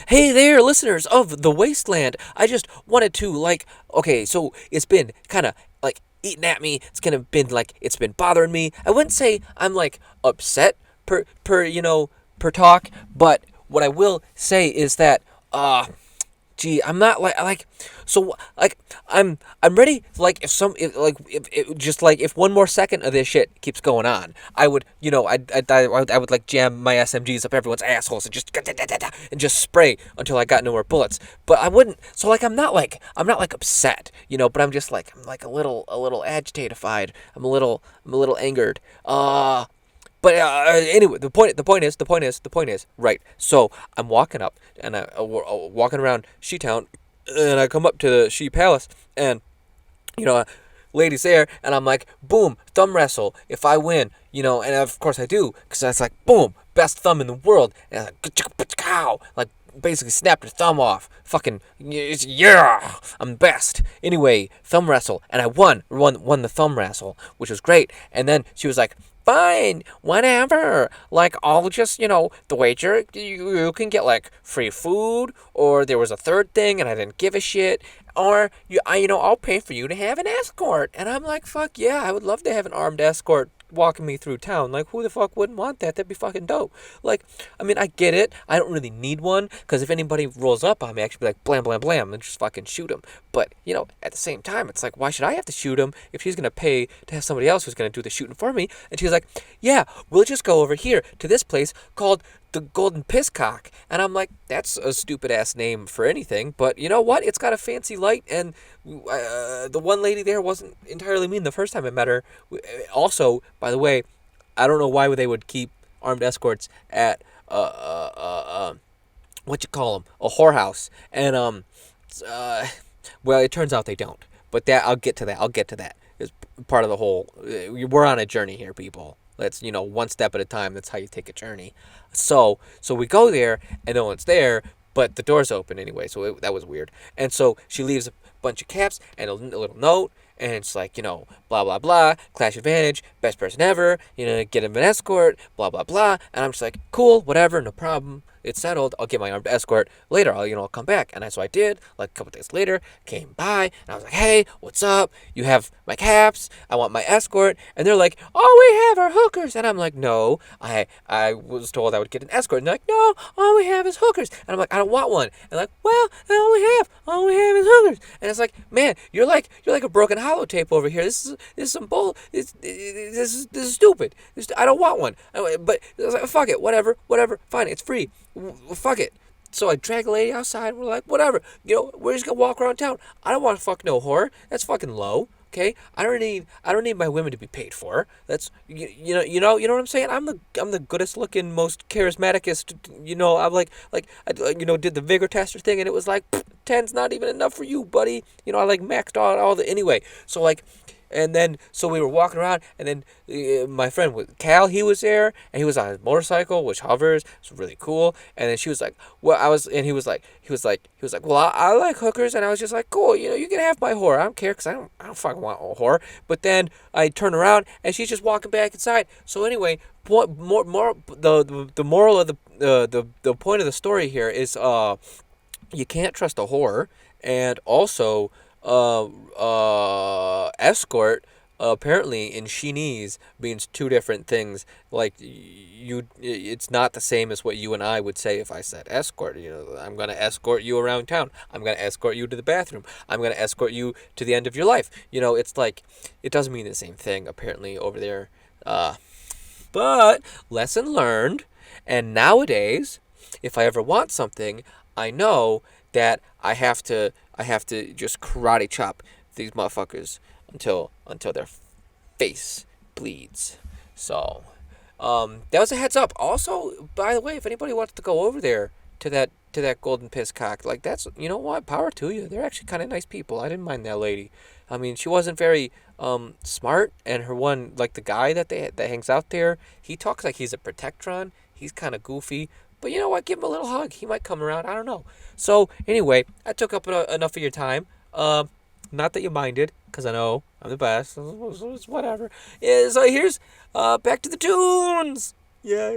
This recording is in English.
Hey there, listeners of The Wasteland. I just wanted to, okay, so it's been kind of, eating at me. It's kind of been, it's been bothering me. I wouldn't say I'm, upset per talk, but what I will say is that, gee, I'm not so I'm ready. Like if one more second of this shit keeps going on, I would I would like jam my SMGs up everyone's assholes and just spray until I got no more bullets. But I wouldn't. So I'm not like upset, but I'm like a little agitated. I'm a little angered. Anyway, the point is, right. So I'm walking up and walking around She-Town, and I come up to the She Palace, and you know, ladies there, and I'm like, boom, thumb wrestle. If I win, and of course I do, because that's like, boom, best thumb in the world, and like basically snapped her thumb off. Fucking yeah, I'm best. Anyway, thumb wrestle, and I won the thumb wrestle, which was great. And then she was like, fine, whatever. Like, I'll just, the wager, you can get like free food, or there was a third thing, and I didn't give a shit, or I'll pay for you to have an escort. And I'm like, fuck yeah, I would love to have an armed escort walking me through town. Like, who the fuck wouldn't want that? That'd be fucking dope. Like, I mean, I get it. I don't really need one, because if anybody rolls up on me, I should be like, blam, blam, blam, and just fucking shoot them. But, at the same time, it's like, why should I have to shoot him if she's going to pay to have somebody else who's going to do the shooting for me? And she's like, yeah, we'll just go over here to this place called the Golden Pisscock. And I'm like, that's a stupid ass name for anything, but you know what? It's got a fancy light, and the one lady there wasn't entirely mean the first time I met her. Also, by the way, I don't know why they would keep armed escorts at what you call them, a whorehouse, and well, it turns out they don't. But I'll get to that. It's part of the whole. We're on a journey here, people. Let's one step at a time. That's how you take a journey. So we go there, and no one's there, but the door's open anyway. So that was weird. And so she leaves a bunch of caps and a little note, and it's like, blah blah blah, Clash Advantage, best person ever, get him an escort, blah blah blah. And I'm just like, cool, whatever, no problem. It's settled. I'll get my armed escort later. I'll come back. And so I did. Like a couple days later, came by, and I was like, hey, what's up? You have my caps. I want my escort. And they're like, all we have are hookers. And I'm like, no, I was told I would get an escort. And they're like, no, all we have is hookers. And I'm like, I don't want one. And they're like, well, all we have is hookers. And it's like, man, you're like a broken hollow tape over here. This is some bull. This is stupid. I don't want one. But I was like, fuck it, whatever, fine, it's free. Fuck it. So I drag a lady outside. We're like, whatever. We're just gonna walk around town. I don't want to fuck no whore. That's fucking low. Okay. I don't need my women to be paid for. That's you know what I'm saying. I'm the goodest looking, most charismaticest. I'm I did the vigor tester thing, and it was like 10's not even enough for you, buddy. I maxed out all the anyway. So and then, so we were walking around, and then my friend Cal, he was there, and he was on his motorcycle, which hovers. It's really cool. And then she was like, well, he was like, well, I like hookers, and I was just like, cool, you can have my whore. I don't care, because I don't fucking want a whore. But then I turn around, and she's just walking back inside. So anyway, the moral of the point of the story here is, you can't trust a whore, and also, escort apparently in Chinese means two different things. Like, it's not the same as what you and I would say if I said escort. I'm gonna escort you around town. I'm gonna escort you to the bathroom. I'm gonna escort you to the end of your life. It's like, it doesn't mean the same thing apparently over there. But lesson learned. And nowadays, if I ever want something, I know that I have to just karate chop these motherfuckers until their face bleeds. So, that was a heads up. Also, by the way, if anybody wants to go over there to that Golden Pisscock, like, that's, what, power to you. They're actually kind of nice people. I didn't mind that lady. I mean, she wasn't very smart, and her one, like, the guy that hangs out there, he talks like he's a protectron. He's kind of goofy. But you know what? Give him a little hug. He might come around. I don't know. So anyway, I took up enough of your time. Not that you minded, because I know I'm the best. It's whatever. Yeah, so here's back to the tunes. Yay.